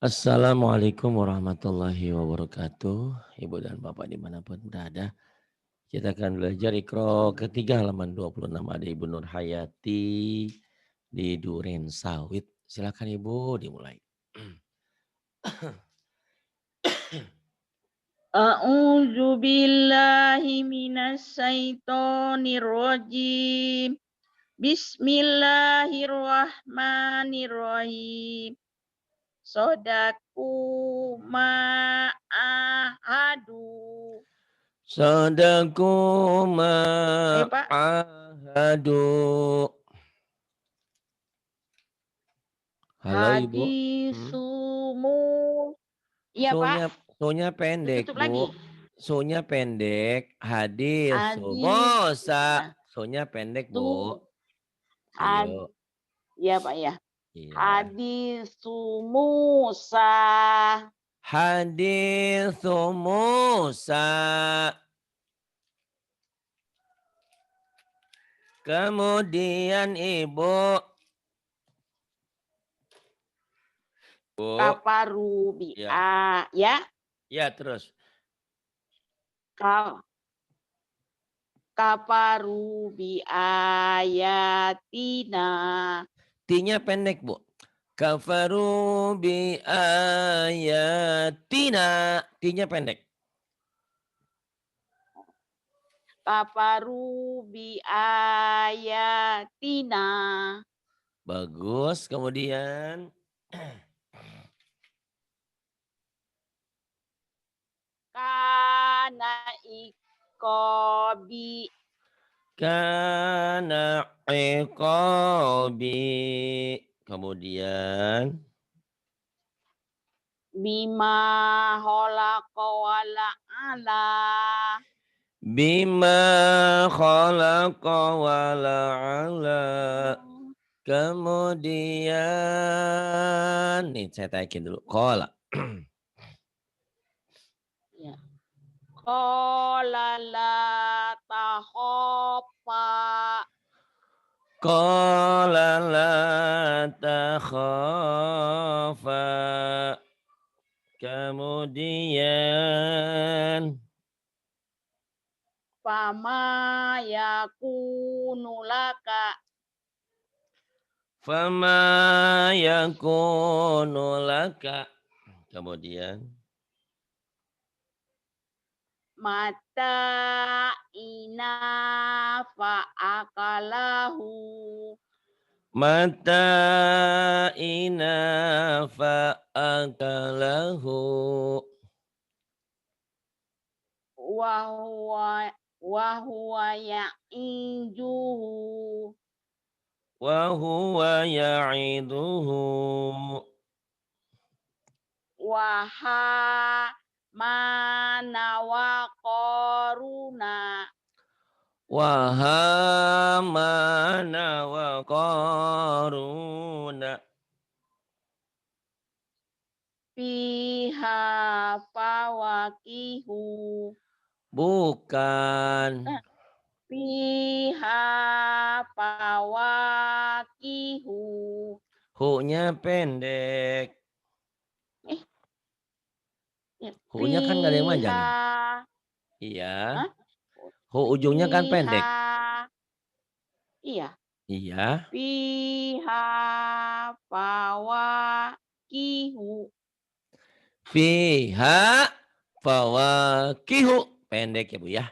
Assalamualaikum warahmatullahi wabarakatuh. Ibu dan Bapak dimanapun berada. Kita akan belajar Iqra ketiga halaman 26. Ada Ibu Nur Hayati di Duren Sawit. Silakan Ibu dimulai. A'udzu billahi minasyaitonir rajim. Bismillahirrahmanirrahim. Sodaku ma'ahadu. Sadaku Pak. ma'ahadu. Halo Ibu. Hadisumu. Iya Pak. Sonya pendek Tutup Bu. lagi. Sonya pendek. Hadis. Hadis. Mosa. Sonya pendek Bu. Ayo. Iya Pak ya. Iya. Hadisu Musa. Hadis Musa. Kemudian Ibu. Bu. Kaparubi. Ya. Ya. Ya terus. Kaparubi ayatina. T-nya pendek Bu. Kafaru bi ayatina. T-nya pendek. Kafaru bi ayatina. Bagus. Kemudian. Kana ikobi. Kana iqabi. Kemudian. Bima khalaqa wala ala. Bima khalaqa wala'ala. Kemudian. Nih saya taikin dulu. Qala. Ya. Qala la takhafa. Qala la takhafa. Kemudian. Fama yakunu laka. Fama yakunu laka. Kemudian. Mata ina fa'akalahu. Mata ina fa'akalahu. Wahuwa ya'injuhu. Wahuwa ya'iduhu. Waha mana wa koruna. Wahamana wa qaruna. Fiha fawakihu. Bukan. Fiha fawakihu. Hu-nya pendek. Hu-nya kan gak ada yang manjangin. Iya. Hu ujungnya kan pendek. Iya. Iya. Fiha fawakihu. Fiha fawakihu. Pendek ya Bu ya.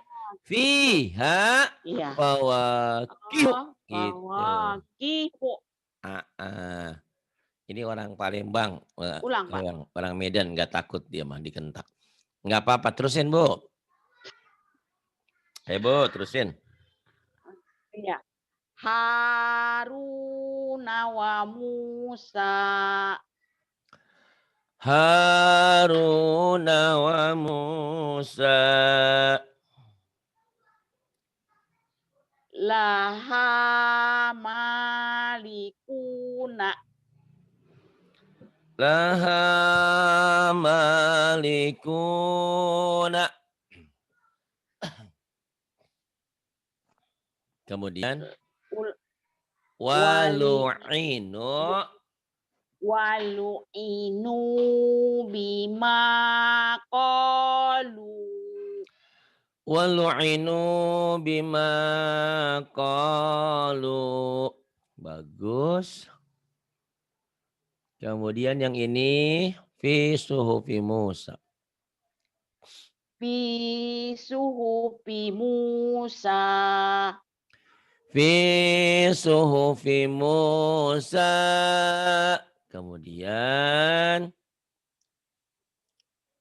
Fiha fawakihu. Fawakihu. Ini orang Palembang. Ulang Pak. Orang Medan gak takut dia mah dikentak. Gak apa-apa terusin Bu. Bu terusin. Iya. Haruna wa Musa. Haruna wa Musa. Laha malikuna. Laha malikuna. Kemudian walu'inu. Walu'inu bima qalu. Walu'inu bima qalu. Bagus. Kemudian yang ini fi suhufi Musa. Fi suhufi Musa. Fi suhufi Musa. Kemudian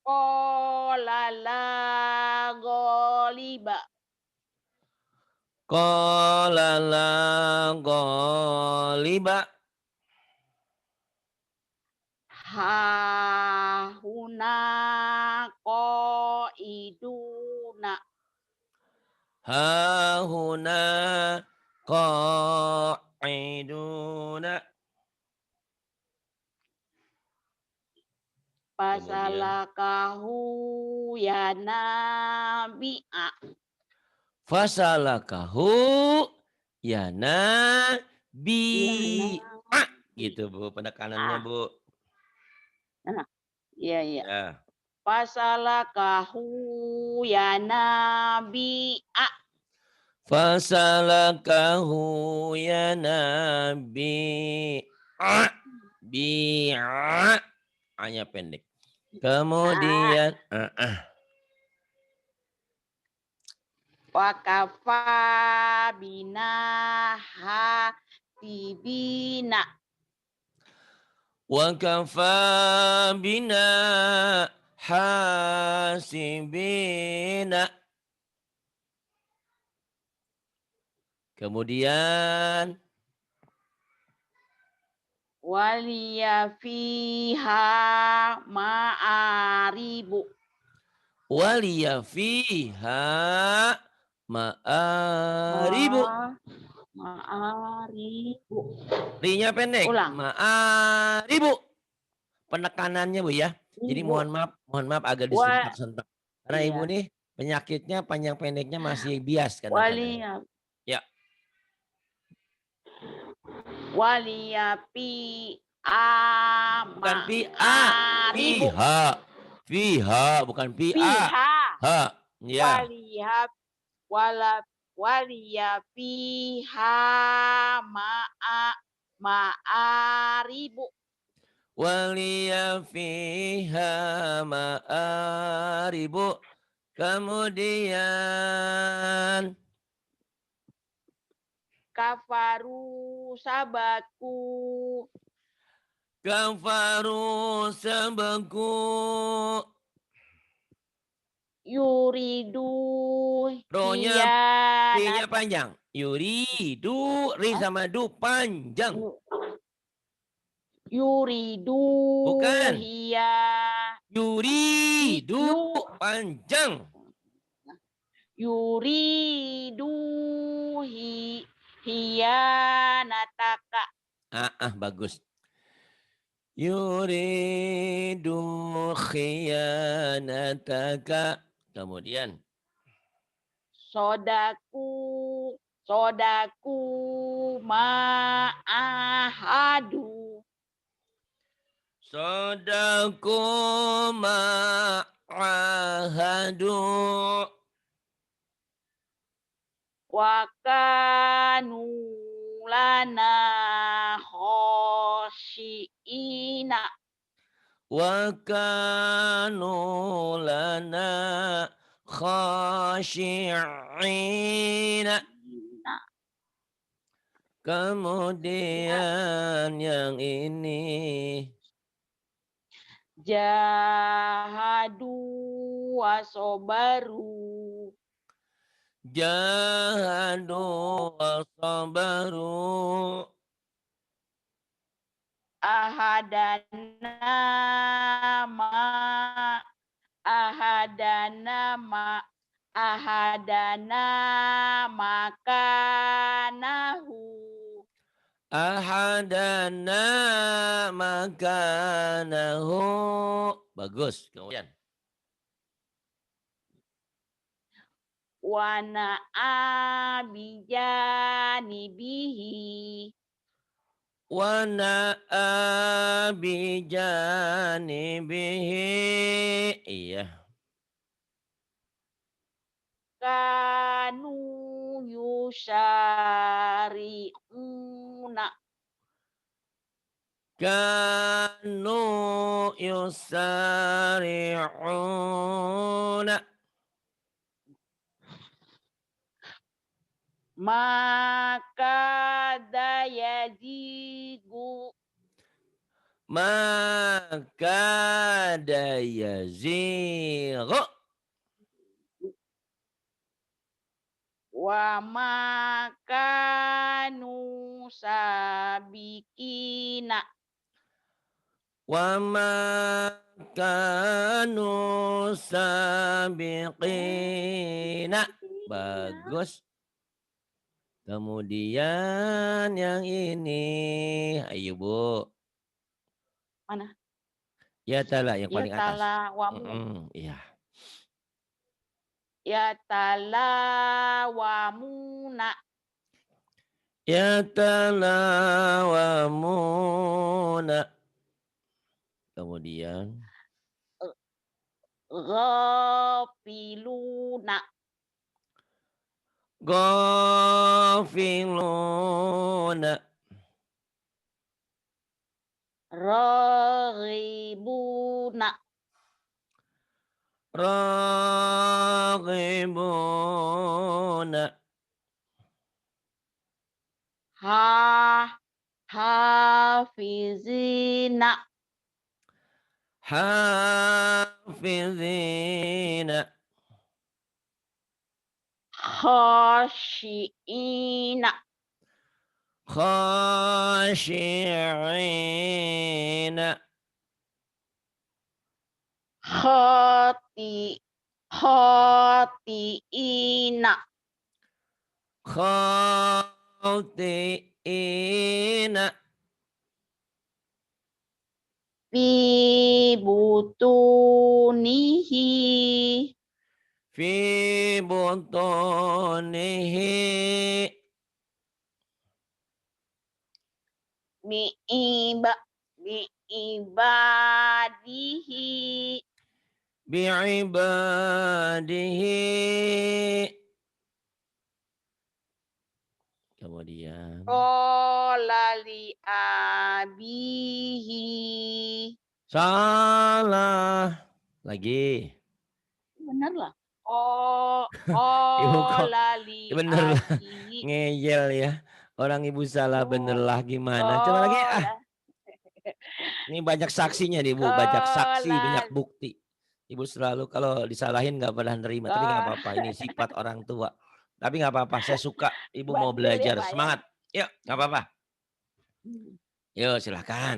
Qala la ghaliba. qala la ghaliba. Hahuna qaiduna. Hahuna qa'iduna. Kemudian Fasalakahu ya nabi'a. fasalakahu ya nabi. Ya Gitu Bu, penekanannya nabi'a. Bu. Nah, iya iya. Ya. Fasalakahu ya nabi'a. Fasalakahu ya nabi. Bi'a. A-nya pendek. Kemudian Wakafa bina hatibina. wa kafa bina hasibina. Kemudian Waliya fiha ma'aribu. waliya fiha ma'aribu. Ma'aribu. Ri-nya pendek. Ulang. Ma'aribu. Penekanannya Bu ya. Jadi Ibu. mohon maaf agak Wa, disentak-sentak. Karena Ibu iya. nih penyakitnya panjang pendeknya masih bias kadang-kadang. Waliya, Ya. waliya fi Bukan pi a, ma'aribu. fiha. Fiha bukan pi a. Fiha. Ha. Ya. Waliya waliya fiha ma'aribu. Waliya fiha ma'aribu. Kemudian Kafaru sabaku. kafaru sabaku. Yuridu Ro-nya P-nya hiyanata. panjang. Yuridu, ri sama du panjang. Yuridu Bukan. hiya. Yuridu Yu, panjang. yuridu hiyanataka. Bagus. Yuridu khiyanataka. Kemudian Sodaku ma'ahadu. Sodaku ma'ahadu. Wakanu lana khosyi'ina. Wa kanu lana khashi'ina. Kemudian yang ini Jahadu wasobaru. jahadu wa sabaru. Ahadana ma ahadana ma ahadana makanahu. Ahadana makanahu. Bagus. Kemudian Wana abijanibihi. Wa na'a bijanibihi. Iya. Kanu yusari'una. Kanu yusari'una. Maka dayazigu. Maka dayazighu. Wa makanu sabikina. Wa ma kanu sabiqina. Bagus. Kemudian yang ini. Ayo Bu. Mana? Ya tala yang Ya paling atas. talawamu. Iya. Ya talawamuna. Ya talawamuna. Kemudian. Ghafiluna. Ghafiluna. Raghibuna. Raghibuna. Hafizina. Hafizina. Khashiina. Khashi'ina. Khatiina. Khati'ina. Fi butunihi. Fi butunihi. Bi'ibadihi. Bi'ibadihi. Kemudian. Qala li abihi. Salah. Lagi. Bener lah. Ibu kok Qala li bener lah. abihi. Ngeyel ya. Orang ibu salah bener Oh, lah gimana. Coba lagi ah. qala Ini banyak saksinya nih Bu. Banyak saksi, qala banyak bukti. Ibu selalu kalau disalahin nggak pernah nerima. Tapi nggak apa-apa. Ini sifat orang tua. Tapi nggak apa-apa. Saya suka. Ibu mau bandel ya belajar. Pak ya. Semangat. Yuk, nggak apa-apa. Yuk, silahkan.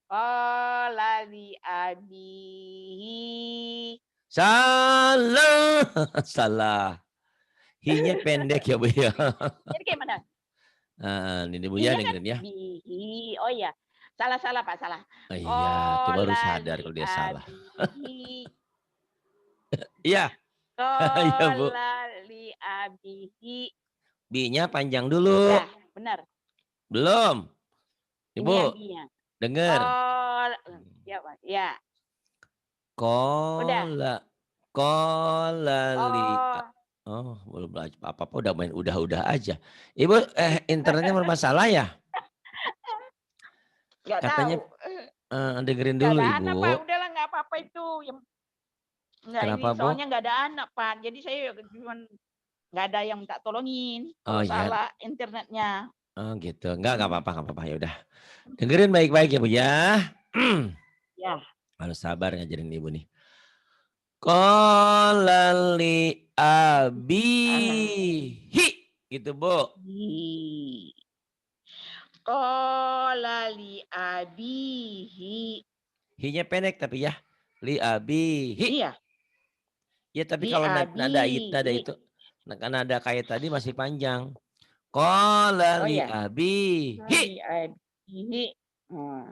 Qala li abihi. Salah. Salah. Hi-nya pendek ya Bu ya. Jadi kayak mana? Ini Bu ya Iya kan? dengerin ya. Bihi. Oh iya. Salah Pak, salah. Iya, tuh baru Qala sadar li kalau dia salah. abihi. Iya. Iya Bu. Qala li abihi. B-nya panjang dulu. Ya, benar. Belum. Ini Ibu, yang B-nya. denger. Ya, Pak. Ya. Udah. Kola li. Oh, Oh, belum belajar apa-apa udah main udah aja. Ibu, internetnya bermasalah ya? nggak Katanya tahu. dengerin Nggak dulu ada Ibu. anak, Pak. Udahlah, nggak apa-apa itu. Nggak ini, Kenapa Bu? soalnya nggak ada anak, Pak. Jadi saya cuman nggak ada yang minta tolongin Oh kalau iya. salah internetnya. Oh gitu. Enggak apa-apa ya udah. Dengerin baik-baik ya Bu ya. Ya. Harus sabar ngajarin Ibu nih. Qala li abihi. Gitu Bu. Qala li abihi. Hi-nya pendek tapi ya. Li abihi. Iya. Ya tapi Li kalau nada abihi. itu nada kayak tadi masih panjang. Qala Oh li ya. abihi. Li abihi.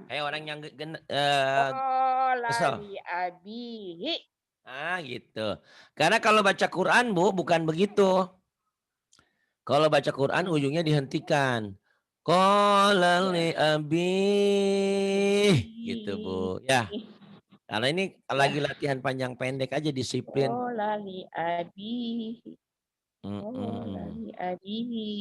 Kayak orang yang Qala kesel. li abihi. Gitu. Karena kalau baca Quran Bu bukan begitu. Kalau baca Quran ujungnya dihentikan. Qala li Ya. abih, gitu Bu. Ya, karena ini Ya. lagi latihan panjang pendek aja disiplin. Qala li abihi. Qala Mhm. li abihi.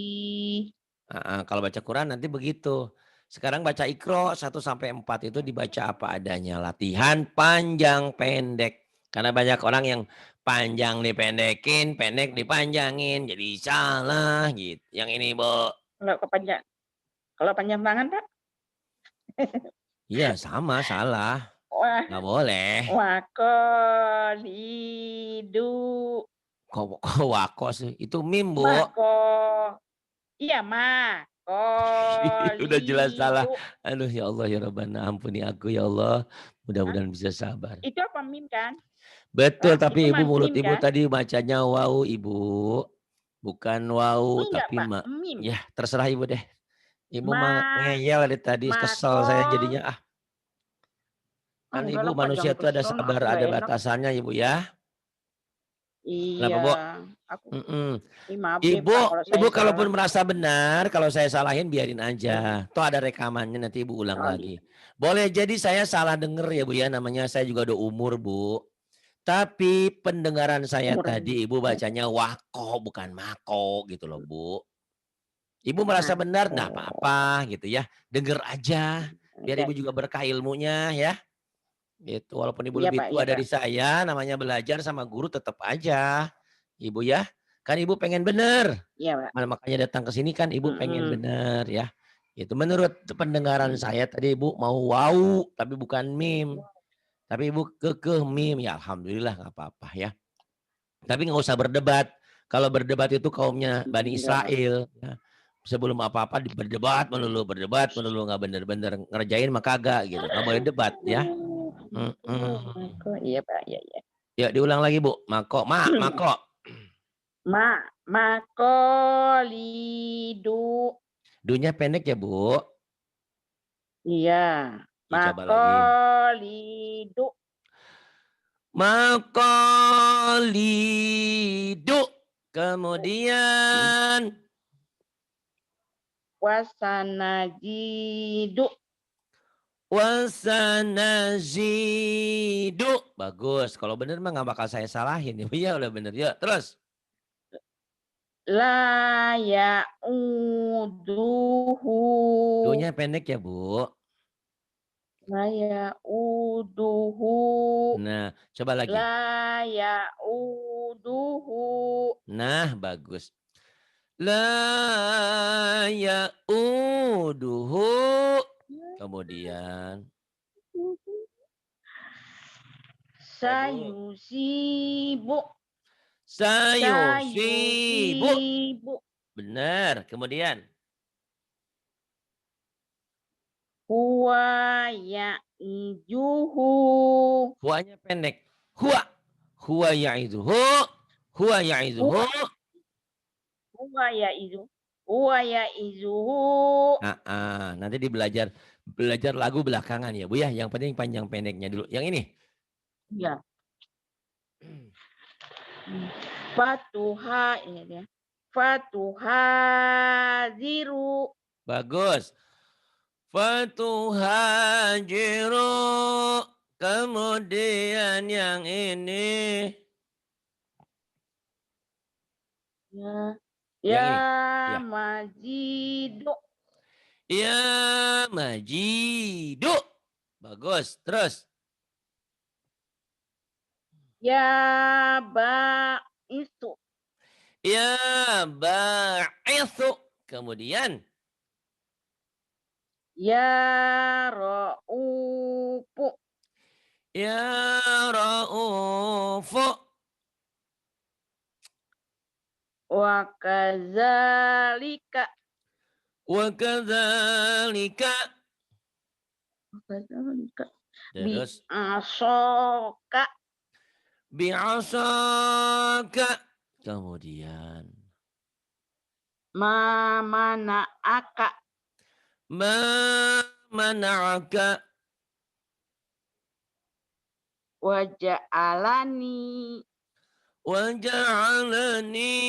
Kalau baca Quran nanti begitu. Sekarang baca Iqra 1 sampai 4 itu dibaca apa adanya. Latihan panjang pendek. Karena banyak orang yang panjang dipendekin, pendek dipanjangin. Jadi salah gitu. Yang ini, Bu. Kalau panjang tangan, Pak? Iya sama, salah. Wah, Nggak boleh. waqalidu. Kok wako sih? Itu mim, Bu. Mako. Iya, Udah jelas salah. kolidu. Aduh ya Allah ya Rabbana ampuni aku ya Allah. Hah? Mudah-mudahan bisa sabar. Itu apa mim kan? Betul, Pak, itu tapi ibu mulut mim ibu kan? tadi bacanya wau ibu. Bukan wau Enggak, tapi Pak, mim. ya terserah ibu deh. Ibu mah Ma ngeyel dari tadi kesel mako. saya jadinya ah. Oh, Kan enggak ibu lah, Pak, manusia jangan itu ada kesel. sabar, Aku ada enggak enak. batasannya ibu ya. Kenapa Iya, bu? aku Mm-mm. maaf deh, Ibu, Pak, kalau ibu saya kalaupun salah. merasa benar, kalau saya salahin biarin aja. Toh ada rekamannya nanti ibu ulang Oh, iya. lagi. Boleh jadi saya salah denger ya bu ya, namanya saya juga udah umur bu. Tapi pendengaran saya Umur. tadi ibu Ya, bacanya wako bukan mako gitu loh bu. Ibu merasa benar, mako. enggak apa-apa gitu ya. Denger aja, biar Ya, ibu juga berkah ilmunya ya. Gitu, walaupun ibu iya, lebih Pak, tua iya, dari Pak. saya, namanya belajar sama guru tetap aja. Ibu ya, kan ibu pengen bener. Iya, Pak. Makanya datang ke sini kan ibu pengen Mm-mm. bener ya. Itu menurut pendengaran saya tadi ibu mau wow, tapi bukan mim. Tapi ibu kekeh mim, ya alhamdulillah nggak apa-apa ya. Tapi nggak usah berdebat. Kalau berdebat itu kaumnya Bani Enggak. Israel. Ya. Sebelum apa-apa berdebat melulu nggak bener-bener ngerjain mah kagak gitu. Nggak boleh debat ya. Mako, iya, Pak, iya, iya. Ya diulang lagi Bu. Mako, mako. Makolidu. Dunya pendek ya Bu. Iya, Dicoba lagi. makolidu. Makolidu. Kemudian Wasanajidu. wasanazidu. Bagus. Kalau bener mah nggak bakal saya salahin. Iya udah bener. Yuk terus. La ya'uduhu. Dunya pendek ya Bu. La ya'uduhu. Nah coba lagi. La ya'uduhu. Nah bagus. La ya'uduhu. Kemudian. Sayusibu. Sayusibu. Sayusibu. Benar. Kemudian. Huwa ya'ijuhu. Huanya pendek. Huwa. Huwa ya'izuhu. Huwa ya'izuhu. Huwa ya'izu. Huwa ya'izuhu. Nanti belajar lagu belakangan ya Bu ya. Yang penting panjang pendeknya dulu. Yang ini. Ya. Fatuha ini dia. Fatuhaziru. Bagus. Fatuhajiru. Kemudian yang ini. Ya. Yang Ya ini. Ya. majidu. Ya majidu. Bagus. Terus. Ya ba'isu. Ya ba'ithu. Kemudian. Ya ra'ufu. Ya ra'ufu. Wa kadzalika. Wa kadzalika. Wa kadzalika. Terus. Bi'asoka. Bi'asaka. Kemudian. Ma mana'aka. Ma mana'aka. Wa ja'alani. Wa ja'alani.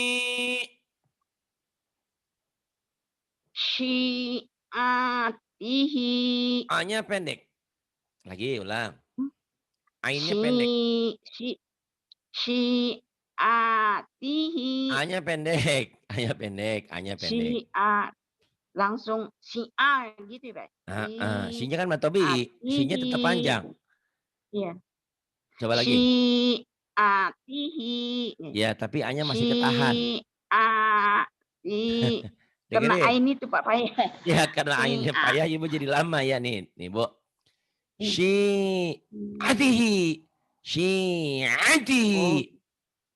syi'atihi. A-nya pendek. Lagi ulang. Ainnya Syi pendek. syi syi'atihi. A-nya pendek. A-nya pendek. A-nya pendek. Langsung syi'a gitu ya, Pak? Si-nya kan matobi. Si-nya tetap panjang. Iya. Coba lagi. Syi'atihi. Ya, tapi A-nya masih ketahan. Syi'ati. Karena Dengerin. ain itu Pak payah. Ya, karena ainnya payah, ibu jadi lama ya nih. Nih, Bu. Syi'atihi. Syi'atihi. Oh,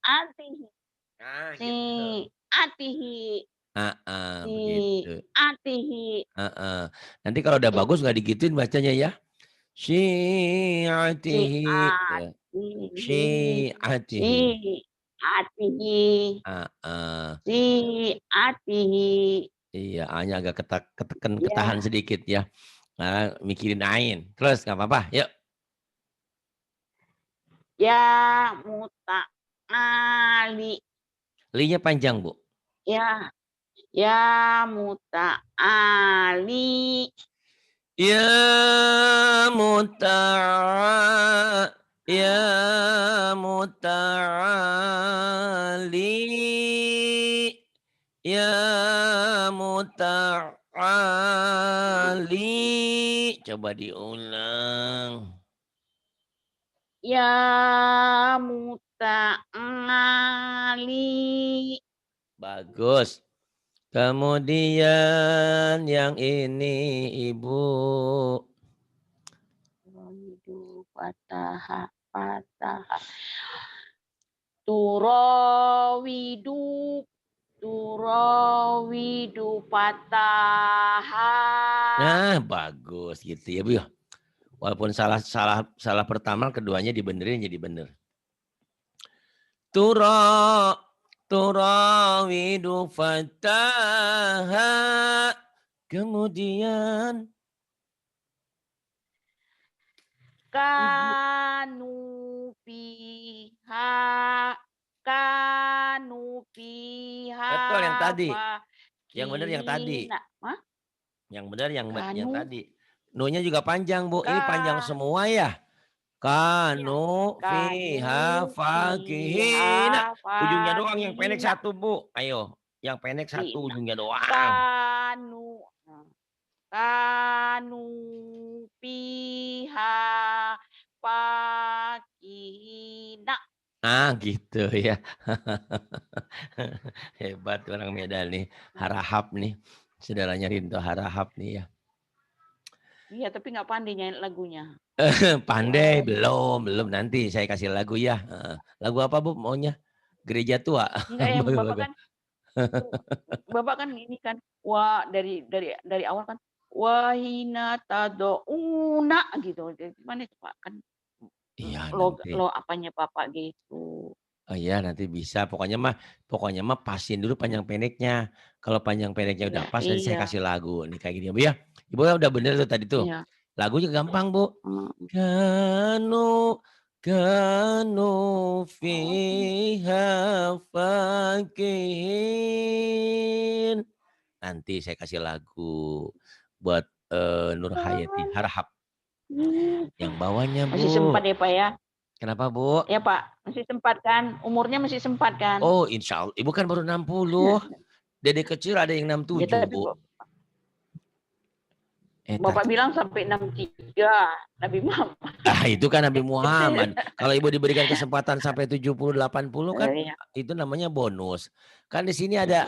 atihi. Nah, gitu. Syi'atihi. Begitu. Syi'atihi. Nanti kalau udah bagus nggak digituin bacanya ya. Syi'atihi. Syi'atihi. Syi'atihi. Syi'atihi. Syi'atihi. Iya, A-nya agak ketahan Ya, sedikit ya. Nah, mikirin ain. Terus nggak apa-apa. Yuk. ya muta'ali. Li-nya panjang, Bu. Ya muta'ali. Ya muta'ali. Ya muta'ali. Coba diulang. Ya muta'ali. Bagus. Kemudian yang ini Ibu. Fataha. Turawidu fataha. Nah, bagus gitu ya, Bu. Walaupun salah pertama, keduanya dibenerin jadi bener. Turawidu fataha. Kemudian Kanu fiha. betul yang tadi. Yang bener yang tadi. Hah? Yang benar yang Kanu. tadi. Nu-nya juga panjang, Bu. Ini panjang Ka. semua ya. Kanu fiha fakihina. Ujungnya doang yang pendek fakihina. satu, Bu. Ayo. Yang pendek satu ujungnya doang. Kanu fiha fakihina. Ah, gitu ya. Hebat orang Medan nih. Harahap nih. Saudaranya Rinto Harahap nih ya. Iya, tapi nggak pandai nyanyi lagunya. Pandai belum nanti saya kasih lagu ya. Lagu apa, Bu, maunya? Gereja tua. Enggak, yang Bapak kan ini kan wah dari awal kan wahina tad'una gitu. Gimana itu Pak kan Iya, lo nanti. apanya Bapak gitu. Oh iya, nanti bisa. Pokoknya mah pasin dulu panjang pendeknya. Kalau panjang pendeknya udah pas, nanti saya Iya. kasih lagu. Nih kayak gini, Bu ya. Ibu udah bener tuh tadi tuh. Iya. Lagunya gampang, Bu. Kanu fiha fakihin. Nanti saya kasih lagu buat Nur Hayati Harahap. Yang bawahnya, Bu. Masih sempat ya Pak ya? Kenapa, Bu? Ya Pak, masih sempat kan? Umurnya masih sempat kan? Oh, insya Allah. Ibu kan baru 60. Dede kecil ada yang 67, Ya, tapi Bu. Bapak bilang sampai 63 Nabi Muhammad. Itu kan Nabi Muhammad. Kalau Ibu diberikan kesempatan sampai 70, 80 kan itu namanya bonus. Kan di sini ada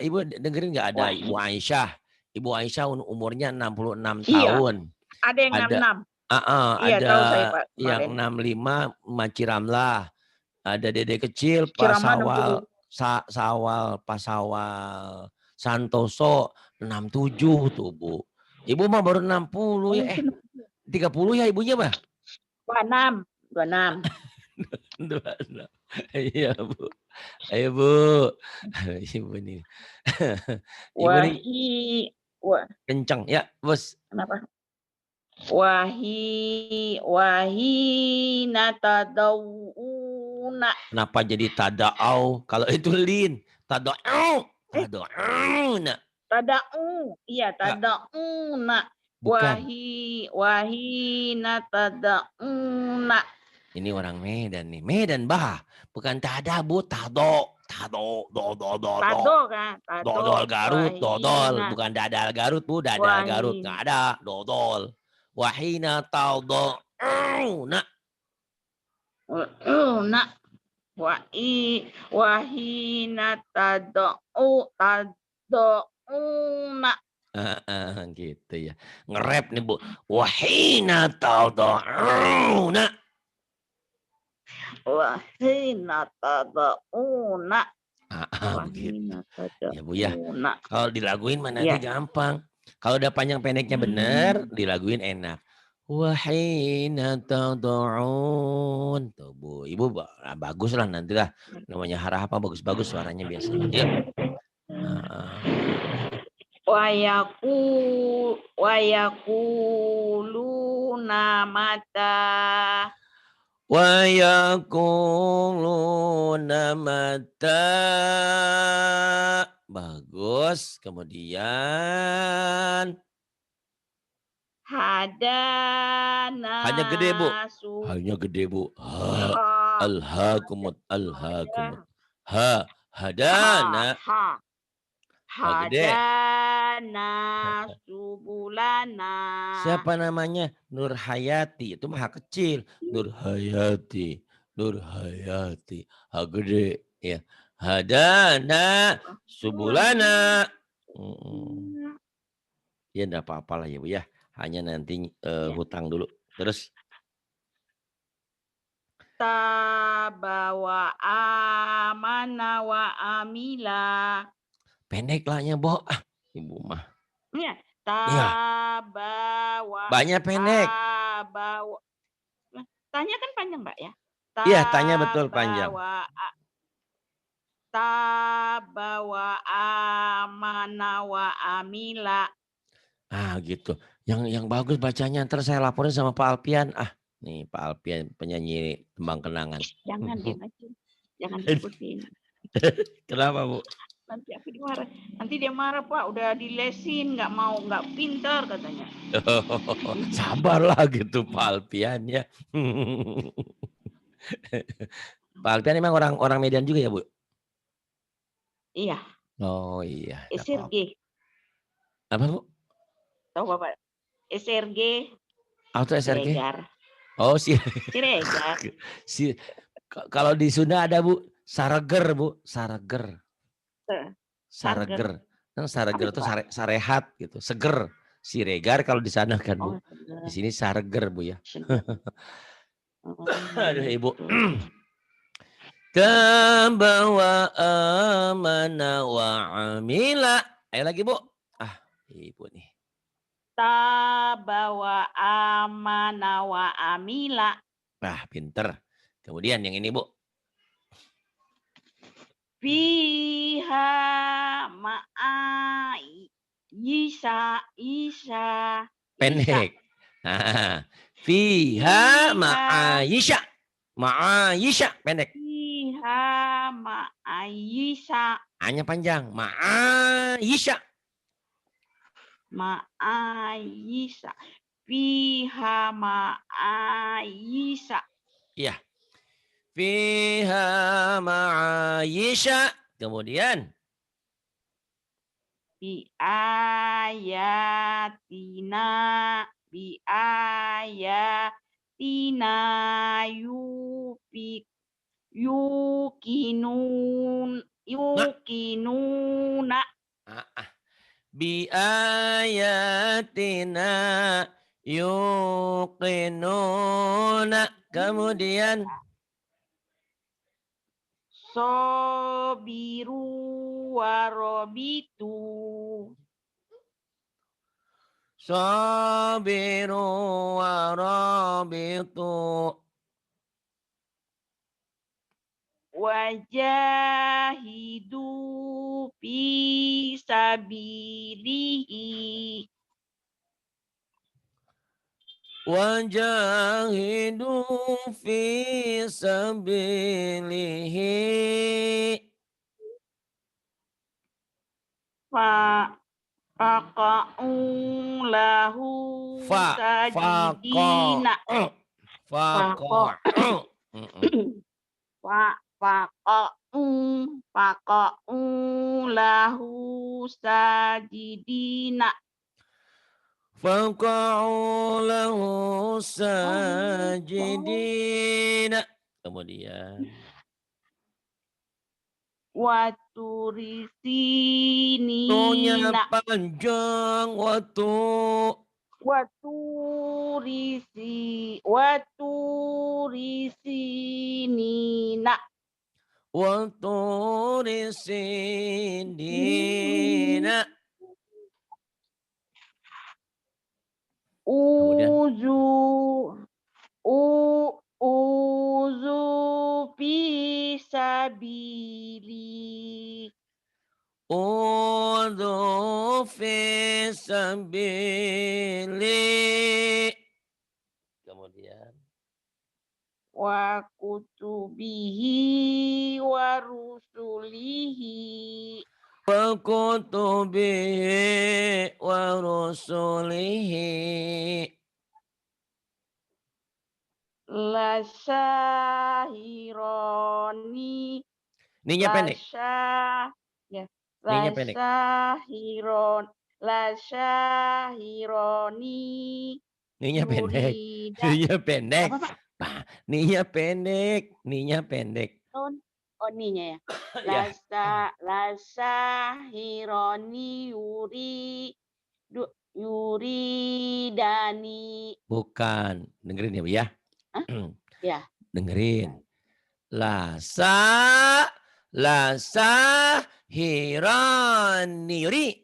Ibu dengerin nggak ada Ibu Aisyah. Ibu Aisyah umurnya 66 tahun. Ada yang 66. Iya, ada tahu saya, Pak, yang 65 Maci Ramlah. Ada Dede kecil Pak Sawal Santoso 67 tuh, Bu. Ibu mah baru 60 ya. 30 ya ibunya mah? 26. 26. Iya, Bu. Ayo, Bu. Ibu nih. Ibu nih kencang ya, Bos. Kenapa? Natadauna. Kenapa jadi tada'au? Kalau itu lin. Tada'au. Tada'una. Tada'u, iya Enggak, tada'una. bukan. Wahina tada'una. Ini orang Medan nih. Medan bah. Bukan tadabu, tado. Tado, do. Tado kan, tado. Dodol Garut, dodol. Wahina, Bukan dadal Garut, bu. Dadal Garut. Nggak wahina. ada. Dodol. Wahina tado. Nah, Nak, wahina tada'una. gitu ya. Nge-rap nih, Bu. Wahina tado. Nah. Wahina tada'una. Begitu. Wahina Ya, Bu ya. tada'una. Kalau dilaguin mah nanti Ya. gampang. Kalau udah panjang pendeknya bener, dilaguin enak. Wahina tad'un. Tuh, Bu. Ibu bagus lah nanti lah. Namanya Haraha bagus-bagus suaranya biasanya. Yuk. Wayaquluna mata. Wa yaquluna mata. Bagus. Kemudian Hadana hanya gede, Bu. Hanya gede, Bu. Alhaakumut. Ha. Hadana. Gede. Hadana subulana. Siapa namanya? Nur Hayati. Itu mah kecil. Nur Hayati. Ha gede. Ya. Hadana subulana. Ya enggak apa-apa lah ya, Bu ya. Hanya nanti hutang dulu. Terus Tabawa amana wa amila. pendek lahnya, Bu. Ibu mah. Iya. Iya. Tabawa. Banyak pendek. Tabawa. Tanya kan panjang, Mbak ya? Iya, tanya betul panjang. Tabawa amana wa amila. Gitu. Yang bagus bacanya. Ntar saya laporin sama Pak Alpian. Nih Pak Alpian penyanyi Tembang Kenangan. Jangan dimatiin. Jangan disebutin. Kenapa, Bu? Nanti aku dimarah. Nanti dia marah, Pak. Udah dilesin, nggak pintar katanya. Sabarlah gitu Pak Alpian ya. Pak Alpian emang orang Medan juga ya, Bu? Iya. Oh iya. SRG. Apa, Bu? Tahu Bapak? SRG. Auto SRG? Siregar. Oh, Siregar. Kalau di Sunda ada, Bu, Sareger, Bu, Sareger. Sareger. Sareger itu sarehat gitu, seger. Siregar kalau di sana kan, Bu. Di sini Sareger, Bu ya. Aduh, Ibu. Tabawa amana wa amila. Ayo lagi, Bu. Ibu nih. Tabawa amana wa amila. Pinter. Kemudian yang ini, Bu. Fiha Isa. Pendek. Fiha ma'ayisha. Ma'ayisha pendek. Fiha ma'ayisha. Hanya panjang. Ma'ayisha. Ma'ayisha. Fiha ma'ayisha. Iya. Fiha ma'ayisha. Kemudian. Biayatina yukinuna. Biayatina yuqinuna. Kemudian sobiru warobitu. Sobiru warobitu. Wajahidu fi sabilihi. Wajahidu fi sabilihi. Faka'u lahu sajidina. Fako. Faka'u lahu sajidina. Faqa'u lahu sajidina. Kemudian Waturi tunya sinina. panjang waktu. Waturi sinina. Waturi sinina. Uzu fisabili. Udhu fisabili. Kemudian Wa kutubihi wa rusulihi. wa kutubihi wa rusulihi. Lasyahironi. Ninya pendek. Ninya pendek. Lasyahironi. Ninya pendek. Ninya pendek. Apa, Pak? Ninya pendek. Ninya pendek. Oh, ninya ya. Lasyahironi yuri dani. Bukan. Dengerin ya Bu ya. Ya. Dengerin. Lasa hirani yuri.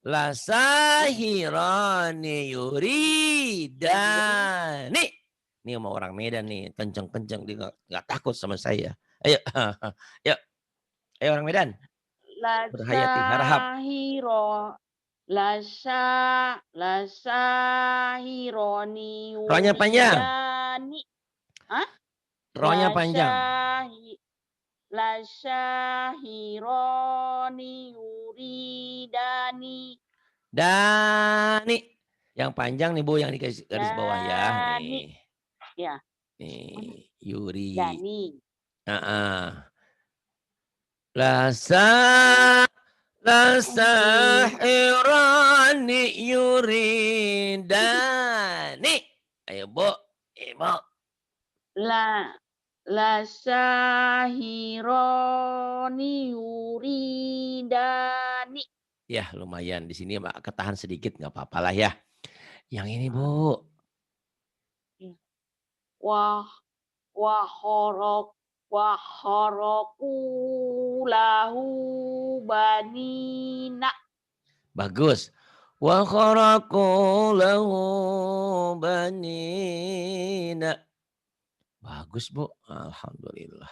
Lasa hirani yuri dani. Ini sama orang Medan nih, kenceng-kenceng dia nggak takut sama saya. Ayo, yuk. Ayo orang Medan. Berhayati harahap. Lasahironi Rohnya panjang. Hah? Rohnya panjang. Lasyahironi yuridani. Dani. Yang panjang nih Bu, yang dikasih garis bawah ya. Nih. Ya. Nih, Yuri. Dani. Lasahirani yuridani. Ayo Bu, Ibu. Lasahironi yuridani. Ya lumayan di sini ketahan sedikit nggak apa-apa lah ya. Yang ini Bu. Wahoroku lahu banina. Bagus. Wahoroku lahu banina. Bagus Bu. Alhamdulillah.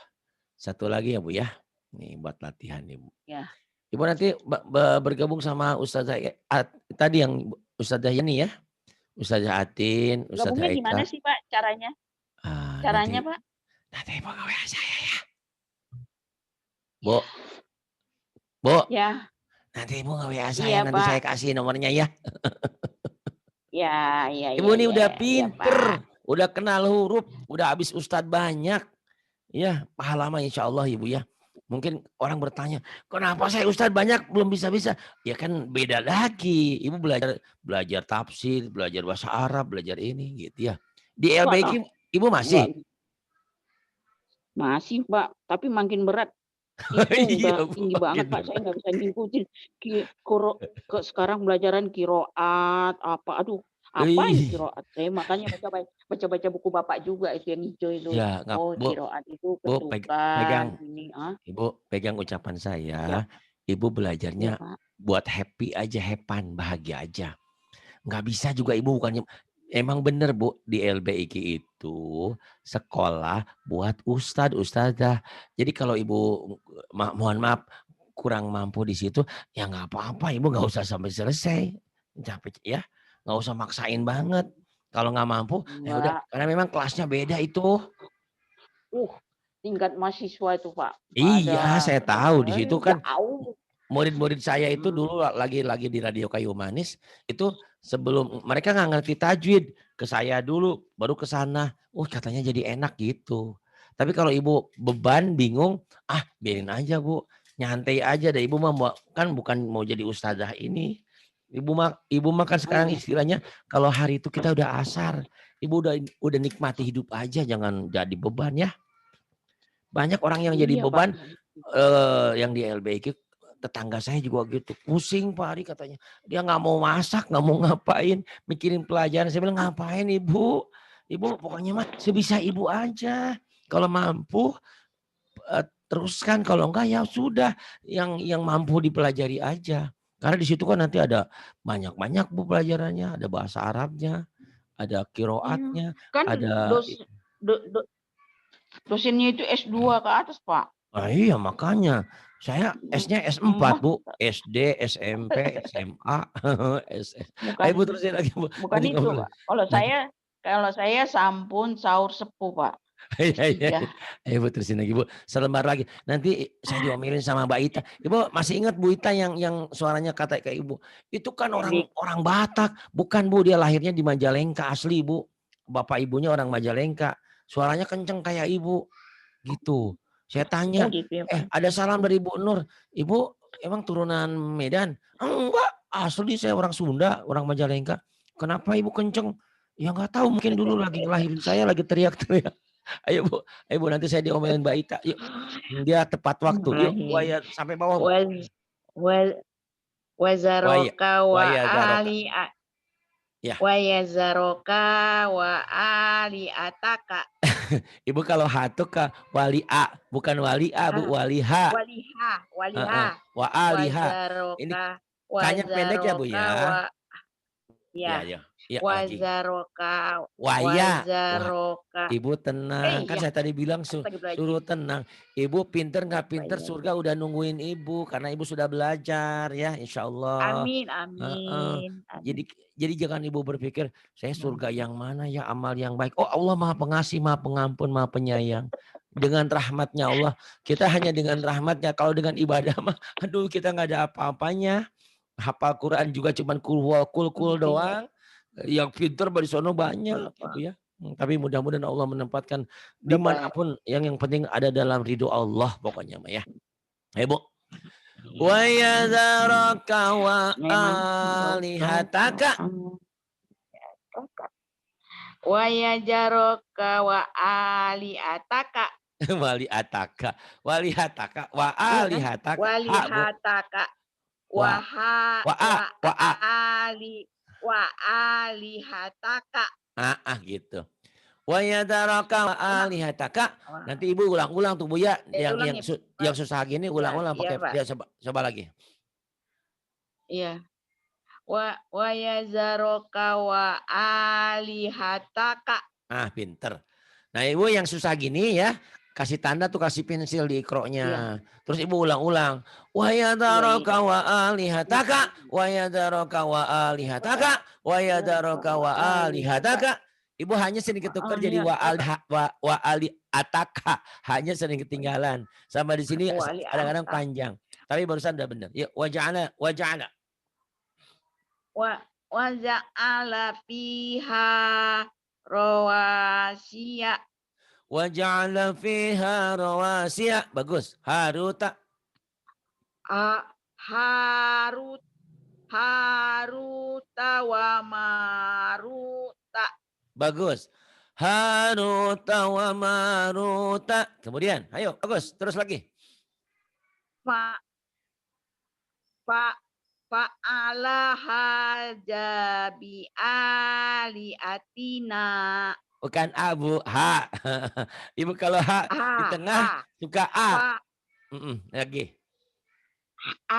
Satu lagi ya Bu ya. Nih buat latihan nih Bu. Ya. Ibu nanti bergabung sama Ustazah tadi yang Ustazah Yani ya. Ustazah Atin, Ustazah Gabungnya Eka. gimana sih Pak caranya? Caranya Pak? Nanti Ibu nge-WA saya ya. Bu. Ya. Nanti Ibu nge-WA saya, nanti Pak. Saya kasih nomornya ya. Ya. Ibu ini udah pinter, udah kenal huruf, udah habis Ustadz banyak. Ya, pahala mah insya Allah Ibu ya. Mungkin orang bertanya, kenapa saya Ustadz banyak belum bisa-bisa? Ya kan beda lagi. Ibu belajar tafsir, belajar bahasa Arab, belajar ini gitu ya. Di LBI Ibu masih? Masih Pak, tapi makin berat. Itu udah tinggi banget Pak, saya nggak bisa ngikutin. Sekarang belajaran kiroat, apa ini kiroat? Saya makanya baca buku Bapak juga itu yang hijau itu. Ya, kiroat itu ketukan. Ibu pegang ucapan saya, ya. Ibu belajarnya buat happy aja, bahagia aja. Nggak bisa juga Ibu bukannya. Emang bener Bu, di LBIQ itu sekolah buat ustadzah. Jadi kalau Ibu mohon maaf kurang mampu di situ, ya nggak apa-apa Ibu nggak usah sampai selesai. Capek ya, nggak usah maksain banget. Kalau nggak mampu, ya udah. Karena memang kelasnya beda itu. Tingkat mahasiswa itu Pak. Iya, saya tahu di situ kan. murid-murid saya itu dulu lagi di Radio Kayu Manis, itu sebelum mereka nggak ngerti tajwid, ke saya dulu, baru ke sana. Katanya jadi enak gitu. Tapi kalau ibu beban, bingung, biarin aja bu, nyantai aja deh. Ibu mah kan bukan mau jadi ustazah ini. Ibu mah kan sekarang istilahnya kalau hari itu kita udah asar, ibu udah nikmati hidup aja, jangan jadi beban ya. Banyak orang yang jadi beban, yang di LBQ, tetangga saya juga gitu. Pusing Pak Ari katanya. Dia nggak mau masak, nggak mau ngapain, mikirin pelajaran. Saya bilang, ngapain Ibu? Ibu pokoknya mah sebisa Ibu aja. Kalau mampu teruskan, kalau enggak ya sudah, yang mampu dipelajari aja. Karena di situ kan nanti ada banyak-banyak Bu pelajarannya, ada bahasa Arabnya, ada kiroatnya, Kan ada dosennya itu S2 ke atas, Pak. Iya makanya. Saya S-nya S4 Bu. SD, SMP, SMA, SS. Ayo Bu terusin lagi Bu. Bukan itu Pak. Kalau saya sampun sahur sepuh Pak. Iya. Ayo Bu terusin lagi Bu. Selembar lagi. Nanti saya diomelin sama Mbak Ita. Ibu masih ingat Bu Ita yang suaranya kata kayak Ibu. Itu kan orang Batak. Bukan Bu, dia lahirnya di Majalengka asli Bu. Bapak ibunya orang Majalengka. Suaranya kenceng kayak Ibu. Gitu. Saya tanya, ada salam dari Ibu Nur. Ibu emang turunan Medan? Enggak, asli saya orang Sunda, orang Majalengka. Kenapa Ibu kenceng? Ya nggak tahu, mungkin dulu lagi ngelahirin saya lagi teriak-teriak. Ayo Bu, nanti saya diomelin Mbak Ita. Yuk, dia tepat waktu. Yuk, waya sampai bawah. Wazaroka wa ali ya. Wayazaroka wa ali ataka. Ibu kalau hatuk ke wali A, bukan wali A Bu, wali H. Waliha. Wa aliha. Ini kanya pendek ya Bu ya. Ya. Wazaroka. Ibu tenang. Kan saya tadi bilang suruh tenang. Ibu pinter nggak pinter, surga udah nungguin Ibu karena Ibu sudah belajar ya, insya Allah. Amin. Jadi jangan Ibu berpikir saya surga yang mana ya, amal yang baik. Oh Allah Maha Pengasih, Maha Pengampun, Maha Penyayang. Dengan rahmatnya Allah, kita hanya dengan rahmatnya. Kalau dengan ibadah mah, aduh kita nggak ada apa-apanya. Hafal Quran juga cuman kul doang. Yang pinter di sono banyak gitu ya. Tapi mudah-mudahan Allah menempatkan dimanapun, yang penting ada dalam ridho Allah pokoknya mah ya. Ayo Bu. Wa yadharaka wa alihataka. Wa yajaroka wa alihataka. Walihataka wa alihataka. Alihataka. Gitu. Wa yadaraka wa alihataka. Nanti Ibu ulang-ulang tuh Bu ya, yang susah gini ulang-ulang pakai ya, coba lagi. Iya. Wa yazaroka wa alihataka. Pinter. Nah Ibu yang susah gini ya, kasih tanda tuh, kasih pensil di ikroknya. Terus Ibu ulang-ulang. Wa yadaraka wa alihataka. Wa yadaraka wa alihataka. Wa yadaraka wa alihataka. Ibu hanya sedikit tukar jadi wa ali ataka, hanya sedikit ketinggalan. Sama di sini kadang-kadang panjang. Tapi barusan udah benar. Yuk waja'ala. Wa ja'ala fiha rawasiya. Wa ja'ala fiha rawasiya. Bagus. Haruta wa maruta. Bagus. Haruta wa maruta. Kemudian, ayo, bagus. Terus lagi. Fa'ala hajabi aliatina. Bukan abu, ha. Ibu kalau ha di tengah suka a. Lagi.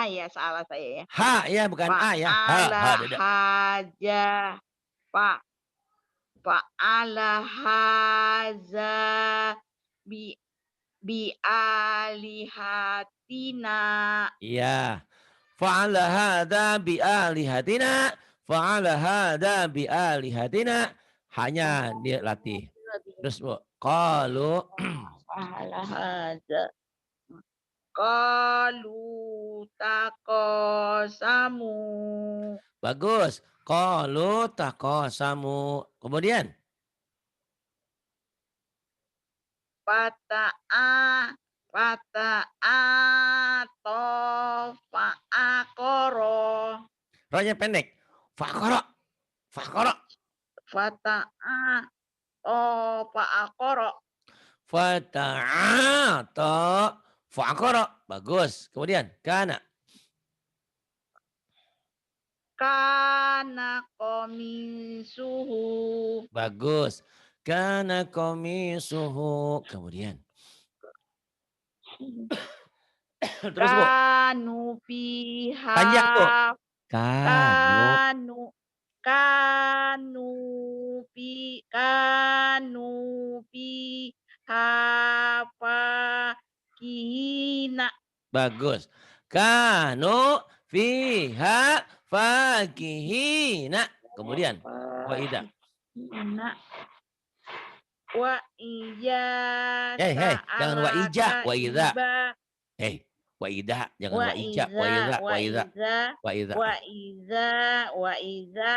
Ya salah saya ya. Ha ya, bukan a ya. Haja. Fa'ala haza bi alihatina. Iya. Fa'ala hadza bi alihatina. Fa'ala hadza bi alihatina. Hanya dia latih. Terus Bu, qalu fa'ala hadza. Qalu taqasamu. Bagus. Qalu taqasamu. Kemudian Fata'a fa'aqara. rohnya pendek. Faqara. Faqara. Fata'a fa'aqara. Fata'ata faqara. Bagus. Kemudian kana. Kana qamisuhu. Bagus. Kana qamisuhu. Kemudian. Terus Bu. Kanu fiha. Panjang Bu. Kanu. Kanu fiha fakihina. Bagus. Kanu fiha fakihina. Kemudian. Wa idza. Wa iya Jangan wa ija, wa idza. Wa idza, jangan wa ija, wa idza, wa idza. Wa idza.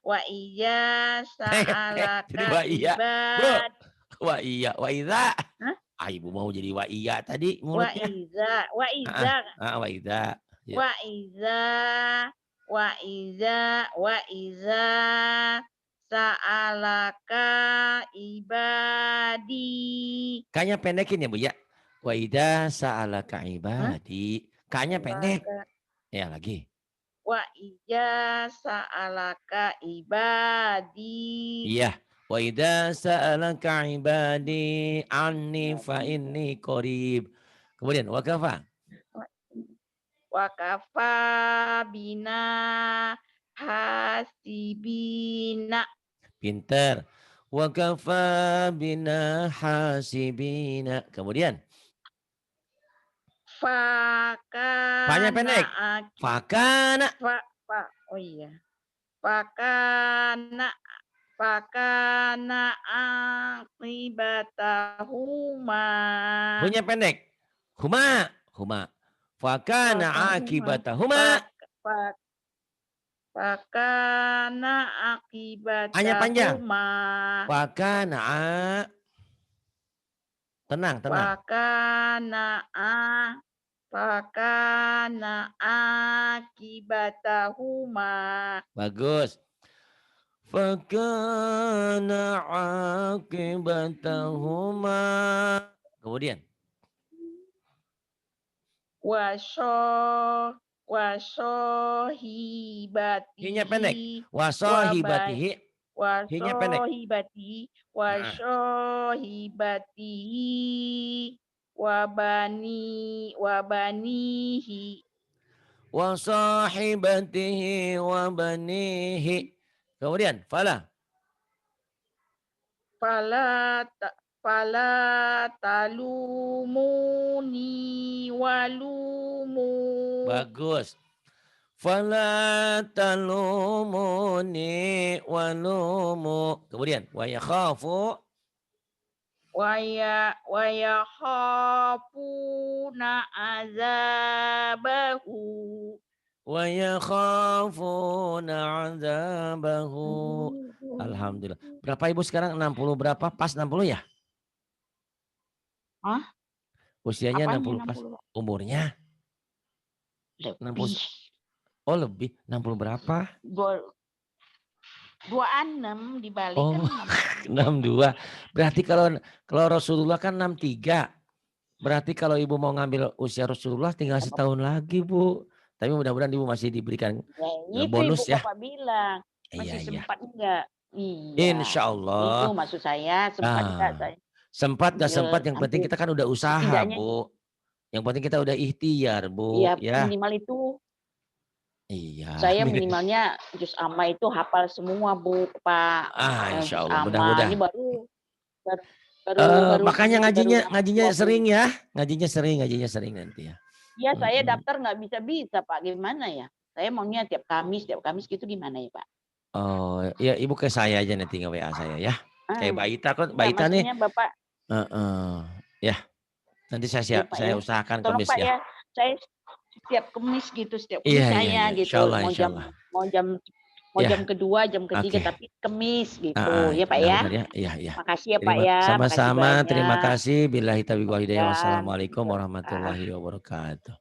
Wa iya sa'alaka Wa iya. Bu. ibad. Wa iya, wa idza. Hah? Ibu mau jadi wa iya tadi Wa mulutnya. idza. Wa idza. Ya. Wa iza sa'alaka ibadi. Kayaknya pendekin ya Bu ya. Wa idza sa'alaka ibadi. Kayaknya pendek. Ya lagi. Wa iya sa'alaka ibadi. Iya. Wa idza sa'alaka ibadi anni fa inni qarib. Kemudian wa kafa. Wa kafa bina hasibina. Pinter. Wa kafa bina hasibina. Kemudian. Fakana. Pendek. Fakana. Oh iya. Fakana akibatahuma. Punya pendek. Huma. Fakana akibatahuma. Fakana akibatahuma. Hanya panjang. Fakana. Tenang. Fakana akibatahuma. Bagus. Fakana akibatahuma. Kemudian. Wasohibatihi. Hinya pendek. Wasohibatihi. Hinya pendek. Wasohibatihi. Wabanihi. Wasahibatihi wabanihi. Kemudian. Fala talumuni walumu. Bagus. Fala talumuni walumu. Kemudian. Wa yakhafu. Wa yakhafuna azabahu. Wa yakhafuna azabahu. Alhamdulillah. Berapa Ibu sekarang? 60 berapa? Pas 60 ya? Hah? Usianya Apanya 60 pas. 60? Umurnya? Lebih. 60. Oh lebih. 60 berapa? 26 dibalik Oh, kan 62. Berarti kalau Rasulullah kan 63. Berarti kalau Ibu mau ngambil usia Rasulullah tinggal setahun lagi, Bu. Tapi mudah-mudahan Ibu masih diberikan bonus itu ya. Bapak bilang. Masih sempat enggak? Iya. Insya Allah. Itu maksud saya sempat enggak saya. Sempat gak sempat yang penting kita kan udah usaha, Bu. Yang penting kita udah ikhtiar, Bu. Iya, ya. minimal itu. Iya. Saya minimalnya juz amma itu hafal semua, Bu, Pak. Insya Allah mudah-mudahan. Ini baru makanya ngajinya sering ya. Ngajinya sering nanti ya. Iya, saya daftar nggak bisa, Pak. Gimana ya? Saya maunya tiap Kamis gitu gimana ya, Pak? Oh, ya Ibu ke saya aja nanti nge-WA saya ya. Kayak Mbak Ita kan, Mbak Ita nih. Bapak. Ya. Nanti Iya Pak saya ya. usahakan Tolong Kemis Pak ya. ya, saya setiap Kemis gitu, setiap Iya Kemis iya saya iya, gitu, insyaallah mau jam insyaallah. mau jam mau Iya, jam kedua, jam ketiga, oke. tapi Kemis gitu, Heeh, ya Pak ya. benar-benar ya. Iya iya. Makasih ya Pak ya, makasih Sama-sama, terima banyak. kasih. Billahi taufiq wal hidayah. Mudah-mudahan Wassalamualaikum berkah. warahmatullahi wabarakatuh.